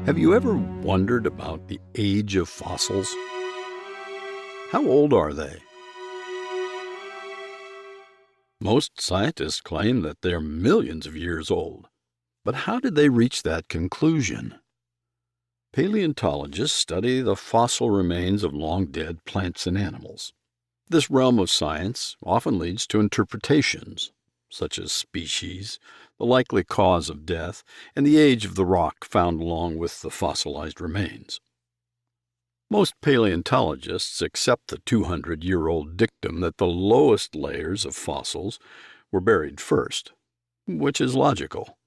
Have you ever wondered about the age of fossils? How old are they? Most scientists claim that they're millions of years old. But how did they reach that conclusion? Paleontologists study the fossil remains of long-dead plants and animals. This realm of science often leads to interpretations, such as species, the likely cause of death, and the age of the rock found along with the fossilized remains. Most paleontologists accept the 200-year-old dictum that the lowest layers of fossils were buried first, which is logical.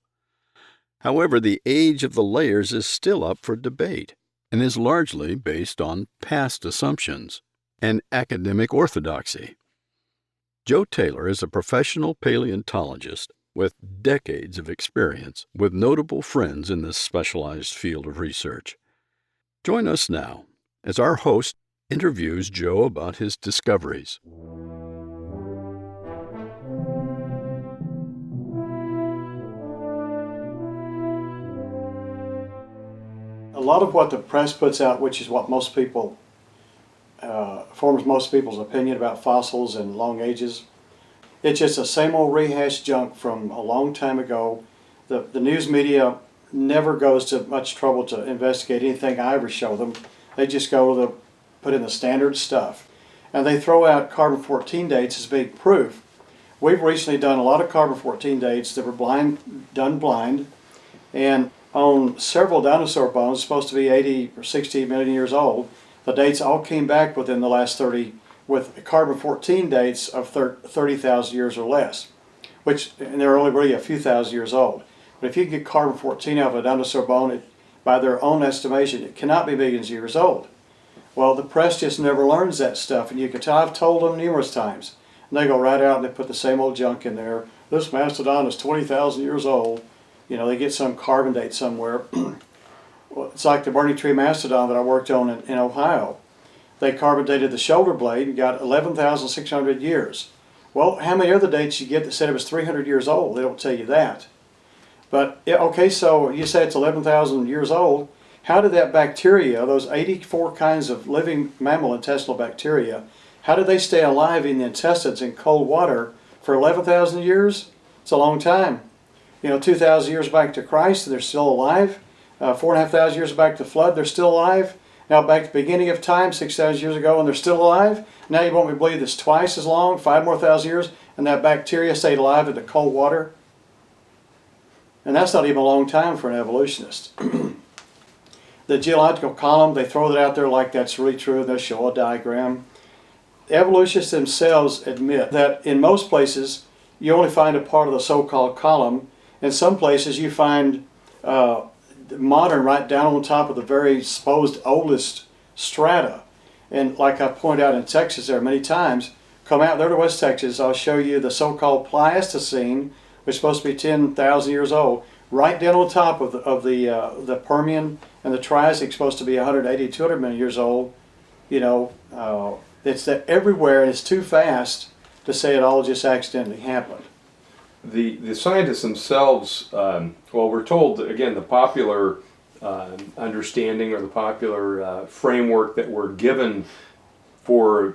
However, the age of the layers is still up for debate and is largely based on past assumptions and academic orthodoxy. Joe Taylor is a professional paleontologist with decades of experience with notable friends in this specialized field of research. Join us now as our host interviews Joe about his discoveries. A lot of what the press puts out, which is what most people, forms most people's opinion about fossils and long ages, it's just the same old rehashed junk from a long time ago. The news media never goes to much trouble to investigate anything I ever show them. They just go to put in the standard stuff. And they throw out carbon-14 dates as being proof. We've recently done a lot of carbon-14 dates that were done blind, and on several dinosaur bones, supposed to be 80 or 60 million years old, the dates all came back within the last 30, with carbon-14 dates of 30,000 years or less, and they're only really a few thousand years old. But if you can get carbon-14 out of a dinosaur bone, by their own estimation, it cannot be millions of years old. Well, the press just never learns that stuff, and you can tell, I've told them numerous times, and they go right out and they put the same old junk in there. This mastodon is 20,000 years old. You know, they get some carbon date somewhere. Well, it's like the burning tree mastodon that I worked on in Ohio. They carbon dated the shoulder blade and got 11,600 years. Well, how many other dates you get that said it was 300 years old? They don't tell you that. But, okay, so you say it's 11,000 years old. How did that bacteria, those 84 kinds of living mammal intestinal bacteria, how did they stay alive in the intestines in cold water for 11,000 years? It's a long time. You know, 2,000 years back to Christ, they're still alive. 4,500 years back to the flood, they're still alive. Now back to the beginning of time, 6,000 years ago, and they're still alive. Now you want me to believe it's twice as long, 5 more thousand years, and that bacteria stayed alive in the cold water? And that's not even a long time for an evolutionist. The geological column, they throw it out there like that's really true, and they'll show a diagram. Evolutionists themselves admit that in most places, you only find a part of the so-called column. In some places, you find modern right down on top of the very supposed oldest strata. And like I pointed out in Texas there many times, come out there to West Texas, I'll show you the so-called Pleistocene, which is supposed to be 10,000 years old. Right down on top of the Permian and the Triassic, supposed to be 180, 200 million years old. You know, it's everywhere, and it's too fast to say it all just accidentally happened. The scientists themselves, well, we're told, again, the popular understanding or the popular framework that we're given for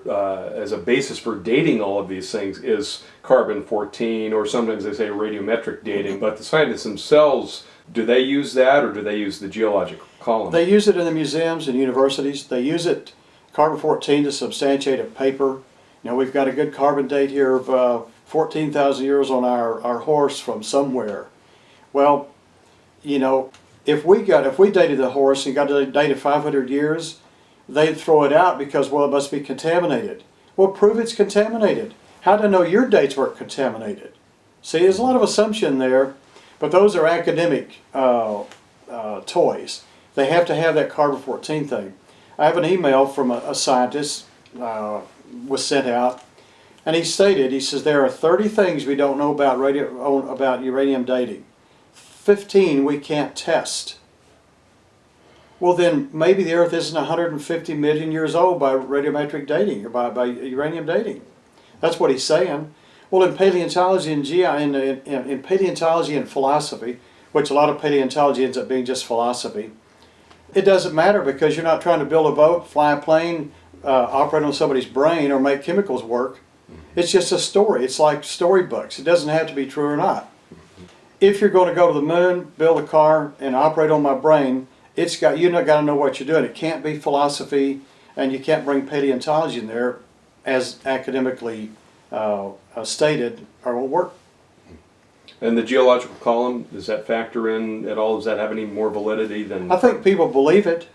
as a basis for dating all of these things is carbon-14, or sometimes they say radiometric dating, but the scientists themselves, do they use that, or do they use the geological column? They use it in the museums and universities. They use it, carbon-14, to substantiate a paper. You know, we've got a good carbon date here of 14,000 years on our horse from somewhere. Well, you know, if we dated the horse and got to date 500 years, they'd throw it out because, well, it must be contaminated. Well, prove it's contaminated. How do I know your dates weren't contaminated? See, there's a lot of assumption there, but those are academic toys. They have to have that carbon-14 thing. I have an email from a scientist, was sent out, and he stated, he says, there are 30 things we don't know about uranium dating. 15 we can't test. Well, then maybe the Earth isn't 150 million years old by radiometric dating, or by uranium dating. That's what he's saying. Well, in paleontology and in paleontology and philosophy, which a lot of paleontology ends up being just philosophy, It doesn't matter because you're not trying to build a boat, fly a plane, operate on somebody's brain, or make chemicals work. It's just a story. It's like storybooks. It doesn't have to be true or not. If you're going to go to the moon, build a car, and operate on my brain, you've got to know what you're doing. It can't be philosophy, and you can't bring paleontology in there as academically stated, or it won't work. And the geological column, does that factor in at all? Does that have any more validity than... I think people believe it,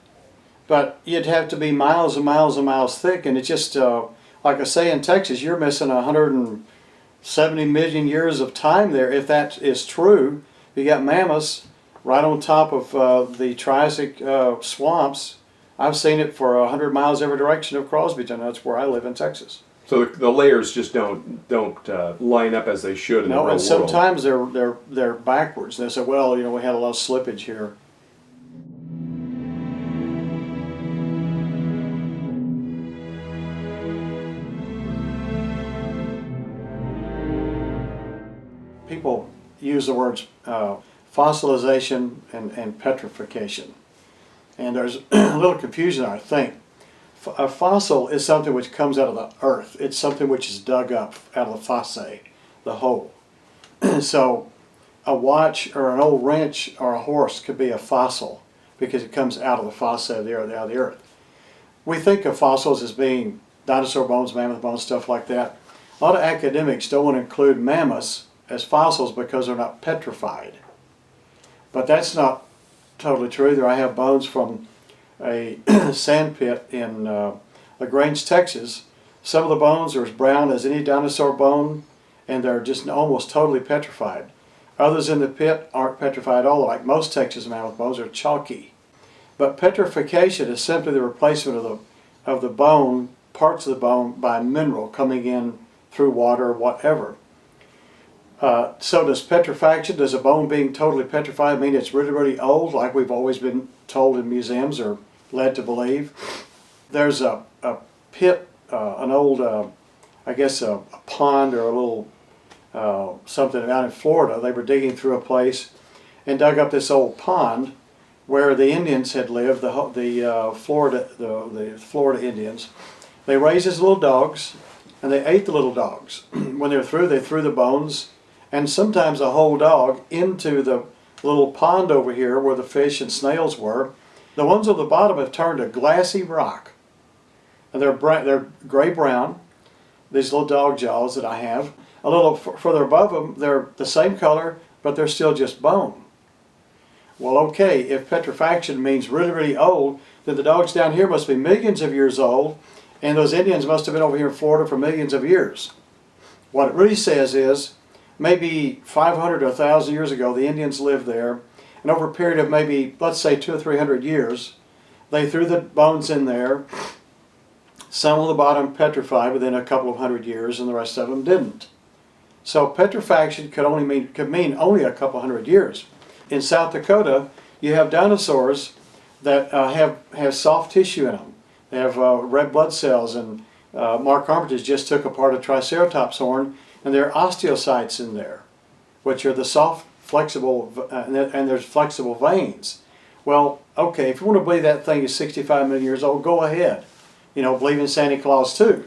but you'd have to be miles and miles and miles thick, and it's just, like I say, in Texas, you're missing 170 million years of time there. If that is true, you got mammoths right on top of the Triassic swamps. I've seen it for 100 miles every direction of Crosbyton. That's where I live in Texas. So the layers just don't line up as they should in the real world. And sometimes they're backwards. They say, well, you know, we had a lot of slippage here. People use the words fossilization and petrification, and there's a little confusion, I think. A fossil is something which comes out of the earth. It's something which is dug up out of the fosse, the hole. So a watch or an old wrench or a horse could be a fossil because it comes out of the fosse of the earth, out of the earth. We think of fossils as being dinosaur bones, mammoth bones, stuff like that. A lot of academics don't want to include mammoths as fossils because they're not petrified. But that's not totally true either. I have bones from a sand pit in LaGrange, Texas. Some of the bones are as brown as any dinosaur bone, and they're just almost totally petrified. Others in the pit aren't petrified at all, like most Texas mammoth bones are chalky. But petrification is simply the replacement of the bone, parts of the bone, by mineral coming in through water or whatever. So does petrifaction, does a bone being totally petrified mean it's really, really old, like we've always been told in museums or led to believe? There's a pit, an old, I guess a pond or a little something out in Florida. They were digging through a place and dug up this old pond where the Indians had lived, the Florida Indians. They raised these little dogs and they ate the little dogs. When they're through, they threw the bones and sometimes a whole dog into the little pond over here where the fish and snails were. The ones on the bottom have turned to glassy rock, and they're gray-brown, these little dog jaws that I have. A little further above them, they're the same color, but they're still just bone. Well, okay, if petrifaction means really, really old, then the dogs down here must be millions of years old, and those Indians must have been over here in Florida for millions of years. What it really says is, maybe 500 or 1,000 years ago, the Indians lived there, and over a period of maybe, let's say, 200 or 300 years, they threw the bones in there. Some on the bottom petrified within a couple of hundred years, and the rest of them didn't. So petrifaction could mean only a couple hundred years. In South Dakota, you have dinosaurs that have soft tissue in them. They have red blood cells, and Mark Armitage just took apart a Triceratops horn, and there are osteocytes in there, which are the soft, flexible, and there's flexible veins. Well, okay, if you want to believe that thing is 65 million years old, go ahead. You know, believe in Santa Claus too.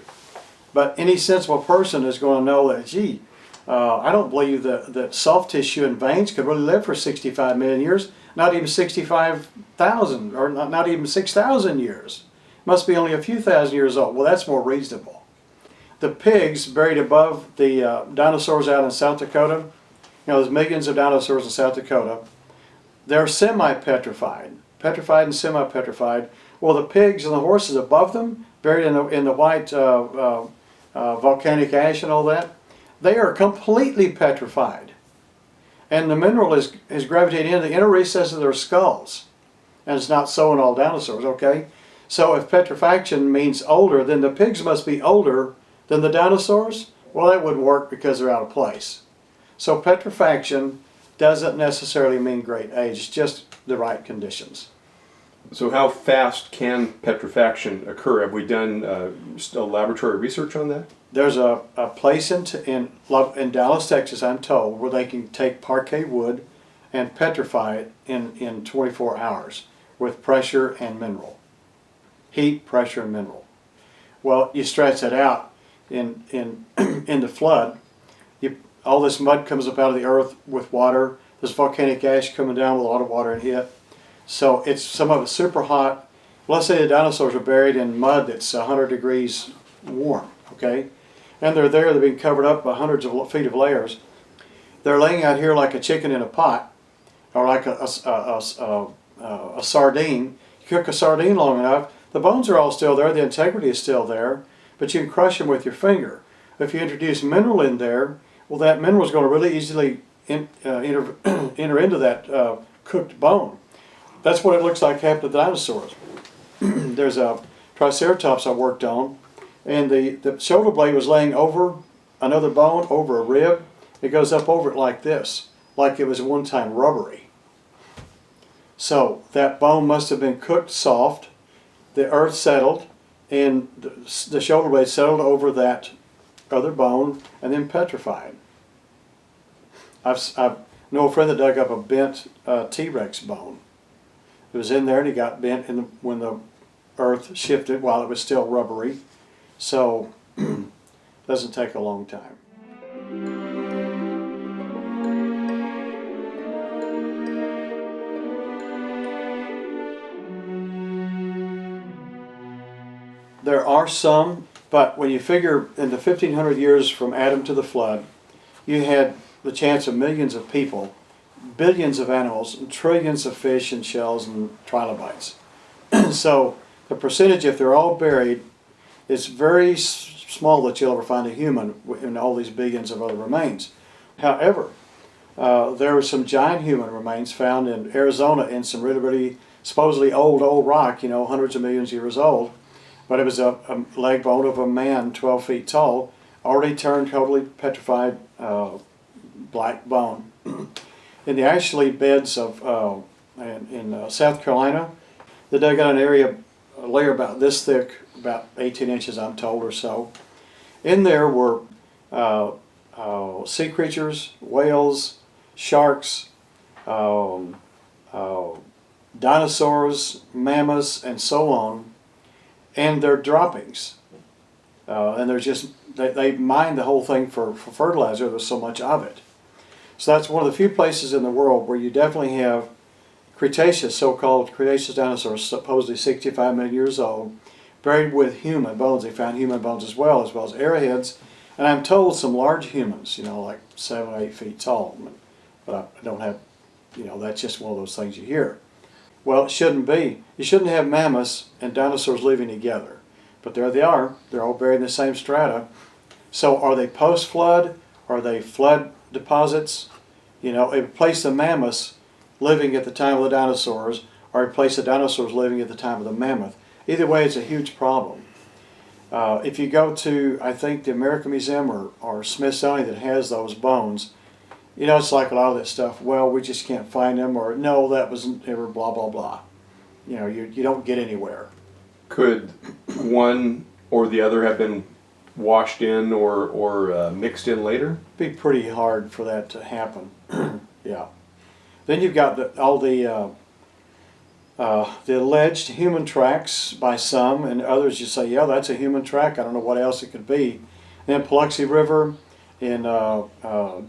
But any sensible person is going to know that, gee, I don't believe that soft tissue and veins could really live for 65 million years, not even 65,000, or not even 6,000 years. Must be only a few thousand years old. Well, that's more reasonable. The pigs buried above the dinosaurs out in South Dakota, you know, there's millions of dinosaurs in South Dakota. They're semi-petrified, petrified and semi-petrified. Well, the pigs and the horses above them, buried in the white volcanic ash and all that, they are completely petrified. And the mineral is gravitating into the inner recesses of their skulls. And it's not so in all dinosaurs, okay? So if petrifaction means older, then the pigs must be older than the dinosaurs? Well, that wouldn't work because they're out of place. So petrifaction doesn't necessarily mean great age, it's just the right conditions. So how fast can petrifaction occur? Have we done laboratory research on that? There's a place in Dallas, Texas, I'm told, where they can take parquet wood and petrify it in 24 hours. with pressure and mineral. Heat, pressure, and mineral. Well, you stretch that out in the flood. All this mud comes up out of the earth with water. There's volcanic ash coming down with a lot of water in it. So it's some of it's super hot. Let's say the dinosaurs are buried in mud that's 100 degrees warm, okay? And they're there, they're being covered up by hundreds of feet of layers. They're laying out here like a chicken in a pot, or like a sardine. You cook a sardine long enough, the bones are all still there, the integrity is still there, but you can crush them with your finger. If you introduce mineral in there, well, that mineral is going to really easily enter into that cooked bone. That's what it looks like happened to dinosaurs. There's a Triceratops I worked on, and the shoulder blade was laying over another bone, over a rib. It goes up over it like this, like it was at one time rubbery. So that bone must have been cooked soft, the earth settled, and the shoulder blade settled over that other bone and then petrified. I know a friend that dug up a bent T-Rex bone. It was in there and it got bent when the earth shifted while it was still rubbery. So it doesn't take a long time. There are some, but when you figure in the 1500 years from Adam to the flood, you had the chance of millions of people, billions of animals, and trillions of fish and shells and trilobites. So the percentage, if they're all buried, is very small that you'll ever find a human in all these billions of other remains. However, there were some giant human remains found in Arizona in some really, really supposedly old rock, hundreds of millions of years old. But it was a leg bone of a man 12 feet tall, already turned totally petrified black bone. In the actually beds of in South Carolina, they dug out a layer about this thick, about 18 inches I'm told or so. In there were sea creatures, whales, sharks, dinosaurs, mammoths, and so on, and their droppings. And they're just, they mined the whole thing for fertilizer. There's so much of it. So that's one of the few places in the world where you definitely have Cretaceous, so-called Cretaceous dinosaurs, supposedly 65 million years old, buried with human bones. They found human bones as well as arrowheads. And I'm told some large humans, like 7 or 8 feet tall. But I don't have, that's just one of those things you hear. Well, it shouldn't be. You shouldn't have mammoths and dinosaurs living together. But there they are. They're all buried in the same strata. So are they post-flood? Are they flood deposits? Replace the mammoths living at the time of the dinosaurs, or replace the dinosaurs living at the time of the mammoth. Either way, it's a huge problem. If you go to, I think, the American Museum or Smithsonian that has those bones, it's like a lot of that stuff, well, we just can't find them, or no, that wasn't ever blah, blah, blah. You don't get anywhere. Could one or the other have been washed in or mixed in later? It'd be pretty hard for that to happen. Yeah. Then you've got all the alleged human tracks by some, and others you say, yeah, that's a human track. I don't know what else it could be. And then Paluxy River in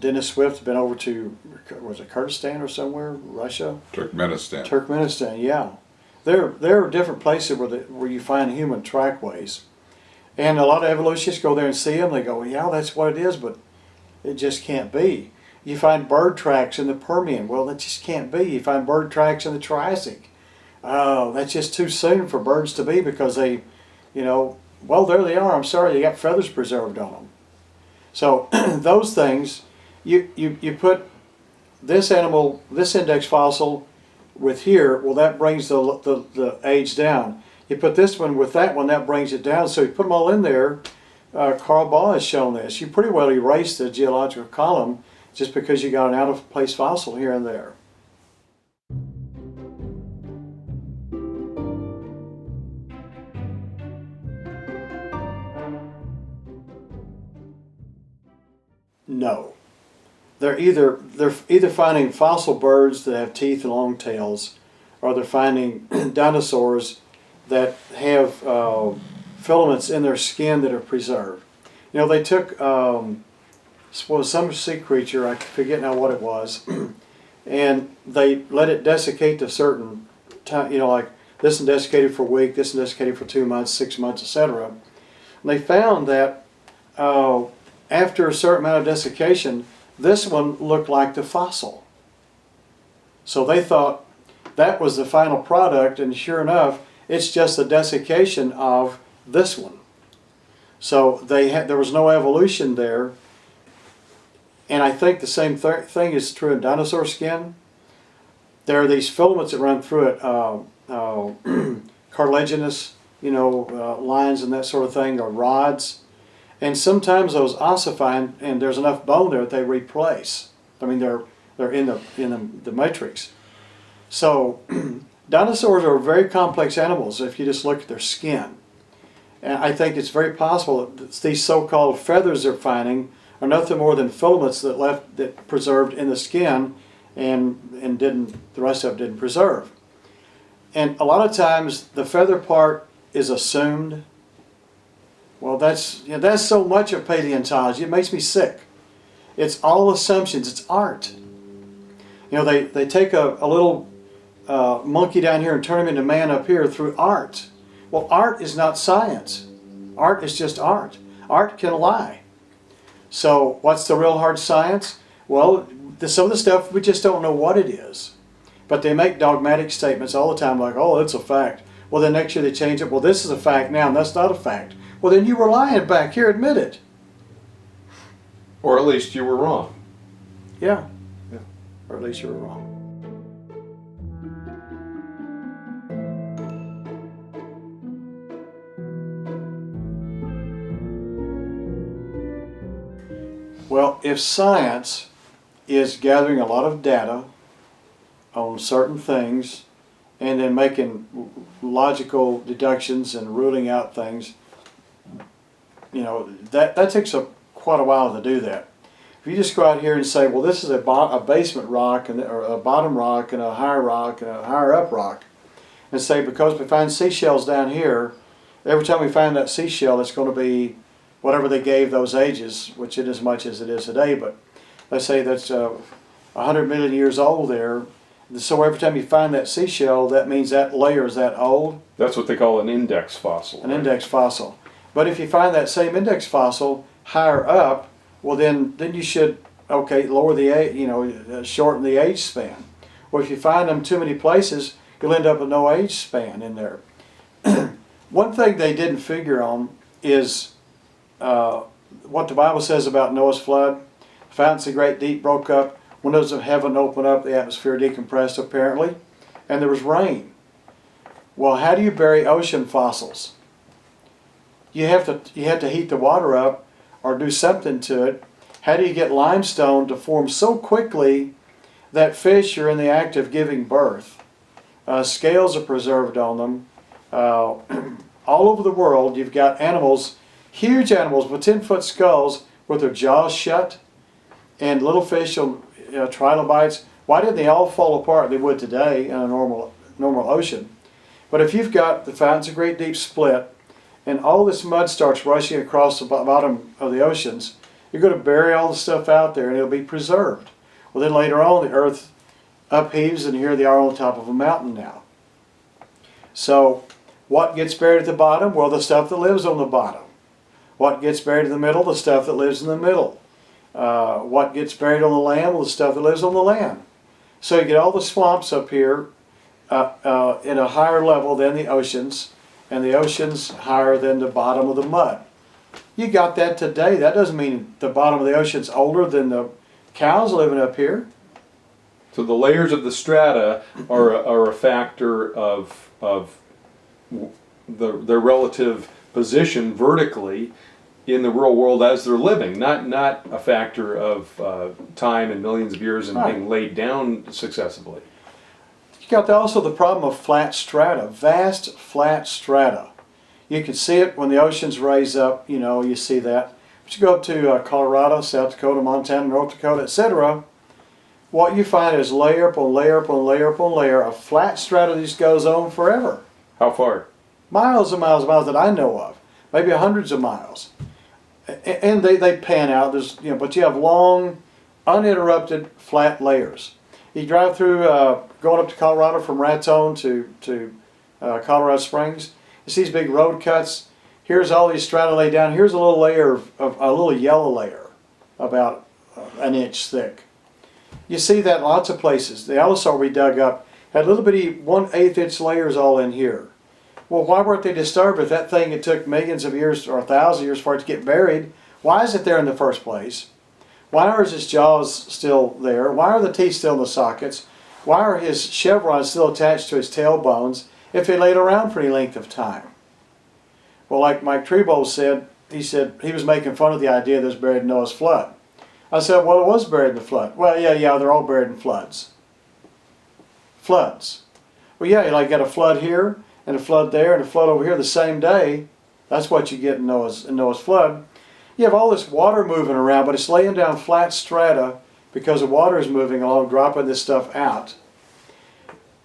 Dennis Swift's been over to, was it Kurdistan or somewhere, Russia? Turkmenistan. Turkmenistan, yeah. There are different places where you find human trackways. And a lot of evolutionists go there and see them. They go, yeah, that's what it is, but it just can't be. You find bird tracks in the Permian. Well, that just can't be. You find bird tracks in the Triassic. Oh, that's just too soon for birds to be because they, well, there they are. I'm sorry, they got feathers preserved on them. So those things, you put this animal, this index fossil with here, well, that brings the age down. You put this one with that one, that brings it down. So you put them all in there. Carl Baugh has shown this. You pretty well erase the geological column just because you got an out-of-place fossil here and there. No. They're either finding fossil birds that have teeth and long tails, or they're finding dinosaurs that have filaments in their skin that are preserved. You know, they took some sea creature, I forget now what it was, and they let it desiccate to certain time, you know, like this one desiccated for a week, this one desiccated for 2 months, 6 months, etc. And they found that after a certain amount of desiccation, this one looked like the fossil. So they thought that was the final product, and sure enough, it's just the desiccation of this one. So there was no evolution there. And I think the same thing is true in dinosaur skin. There are these filaments that run through it, cartilaginous, you know, lines and that sort of thing, or rods. And sometimes those ossify, and there's enough bone there that they replace. I mean, they're in the matrix. So dinosaurs are very complex animals if you just look at their skin. And I think it's very possible that these so-called feathers they're finding are nothing more than filaments that preserved in the skin, and the rest of it didn't preserve. And a lot of times the feather part is assumed. Well, that's so much of paleontology. It makes me sick. It's all assumptions. It's art. You know, they take a little monkey down here and turn him into man up here through art. Well, art is not science. Art is just art. Art can lie. So what's the real hard science? Well, some of the stuff we just don't know what it is. But they make dogmatic statements all the time like, oh, it's a fact. Well, then next year they change it. Well, this is a fact now, and that's not a fact. Well, then you were lying back here. Admit it. Or at least you were wrong. Yeah. Or at least you were wrong. Well, if science is gathering a lot of data on certain things and then making logical deductions and ruling out things, you know, that takes quite a while to do that. If you just go out here and say, well, this is a basement rock, or a bottom rock, and a higher up rock, and say, because we find seashells down here, every time we find that seashell, it's going to be whatever they gave those ages, which isn't as much as it is today, but let's say that's 100 million years old there. So every time you find that seashell, that means that layer is that old. That's what they call an index fossil. An index fossil. But if you find that same index fossil higher up, well then you should, okay, lower the age, you know, shorten the age span. Or if you find them too many places, you'll end up with no age span in there. One thing they didn't figure on is what the Bible says about Noah's flood. The fountains of the great deep broke up, windows of heaven opened up, the atmosphere decompressed apparently, and there was rain. Well, how do you bury ocean fossils? You have to heat the water up or do something to it. How do you get limestone to form so quickly that fish are in the act of giving birth? Scales are preserved on them. All over the world you've got animals, huge animals with 10-foot skulls with their jaws shut, and little fish, trilobites. Why didn't they all fall apart? They would today in a normal ocean. But if you've got the fountains of great deep split, and all this mud starts rushing across the bottom of the oceans, you're going to bury all the stuff out there and it'll be preserved. Well, then later on the earth upheaves and here they are on the top of a mountain now. So what gets buried at the bottom? Well, the stuff that lives on the bottom. What gets buried in the middle? The stuff that lives in the middle. What gets buried on the land? Well, the stuff that lives on the land. So you get all the swamps up here in a higher level than the oceans, and the oceans higher than the bottom of the mud. You got that today. That doesn't mean the bottom of the ocean's older than the cows living up here. So the layers of the strata are a factor of their relative position vertically in the real world as they're living, not a factor of time and millions of years and being laid down successively. You got also the problem of flat strata, vast flat strata. You can see it when the oceans raise up, you know, you see that. But you go up to Colorado, South Dakota, Montana, North Dakota, etc., what you find is layer upon layer upon layer upon layer of flat strata that just goes on forever. How far? Miles and miles and miles that I know of, maybe hundreds of miles. And they pan out. There's, but you have long, uninterrupted, flat layers. You drive through, going up to Colorado from Raton to Colorado Springs, you see these big road cuts. Here's all these strata laid down. Here's a little layer of a little yellow layer, about an inch thick. You see that in lots of places. The Dinosaur we dug up had little bitty 1/8 inch layers all in here. Well, why weren't they disturbed if that thing, it took millions of years or 1,000 years for it to get buried? Why is it there in the first place? Why are his jaws still there? Why are the teeth still in the sockets? Why are his chevrons still attached to his tail bones if he laid around for any length of time? Well, like Mike Trebo said he was making fun of the idea that it was buried in Noah's flood. I said, well, it was buried in the flood. Well, yeah, they're all buried in floods. Floods. Well, yeah, you got a flood here, and a flood there, and a flood over here the same day. That's what you get in Noah's flood. You have all this water moving around, but it's laying down flat strata because the water is moving along, dropping this stuff out.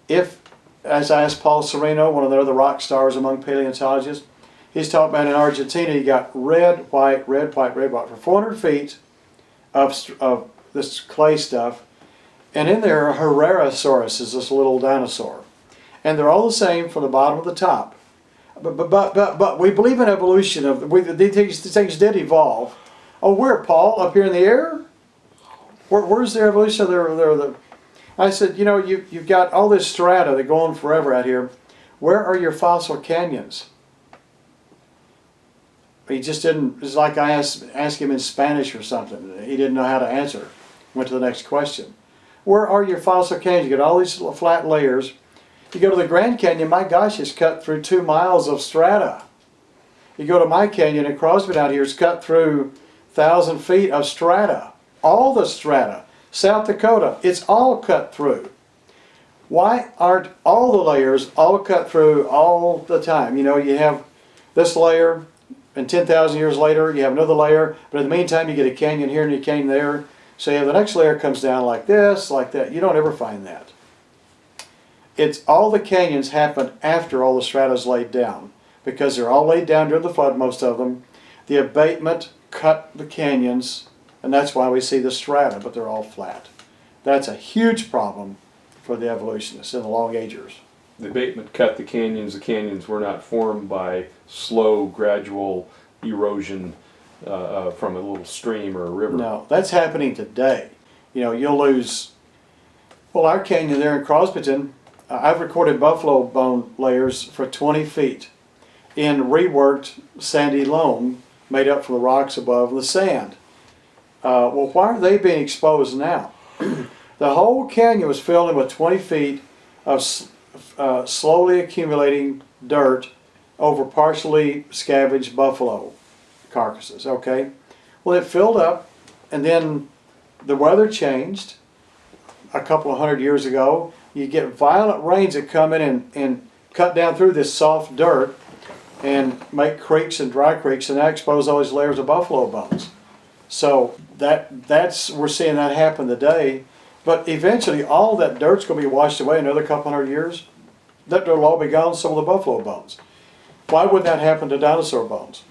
If, as I asked Paul Sereno, one of the other rock stars among paleontologists, he's talking about in Argentina, you got red, white, red, white, red, white for 400 feet of this clay stuff, and in there Herrerasaurus is this little dinosaur, and they're all the same from the bottom to the top. But we believe in evolution. These things did evolve. Oh, where, Paul? Up here in the air? Where's the evolution? I said, you've got all this strata that go on forever out here. Where are your fossil canyons? He just didn't. It's like I asked him in Spanish or something. He didn't know how to answer. Went to the next question. Where are your fossil canyons? You got all these flat layers. You go to the Grand Canyon, my gosh, it's cut through 2 miles of strata. You go to my canyon in Crosby out here, it's cut through 1,000 feet of strata. All the strata. South Dakota, it's all cut through. Why aren't all the layers all cut through all the time? You have this layer, and 10,000 years later, you have another layer, but in the meantime, you get a canyon here and a canyon there. So you have the next layer comes down like this, like that. You don't ever find that. It's all the canyons happened after all the strata is laid down, because they're all laid down during the flood, most of them. The abatement cut the canyons, and that's why we see the strata, but they're all flat. That's a huge problem for the evolutionists and the long agers. The abatement cut the canyons. The canyons were not formed by slow, gradual erosion from a little stream or a river. No, that's happening today. You'll lose. Well, our canyon there in Crosbyton, I've recorded buffalo bone layers for 20 feet in reworked sandy loam made up from the rocks above the sand. Well, why are they being exposed now? The whole canyon was filled in with 20 feet of slowly accumulating dirt over partially scavenged buffalo carcasses, okay? Well, it filled up, and then the weather changed a couple of 100 years ago. You get violent rains that come in and cut down through this soft dirt and make creeks and dry creeks, and that expose all these layers of buffalo bones. So that's we're seeing that happen today. But eventually all that dirt's going to be washed away in another couple 100 years. That will all be gone, some of the buffalo bones. Why wouldn't that happen to dinosaur bones?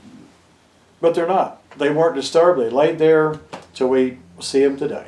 But they're not. They weren't disturbed. They laid there till we see them today.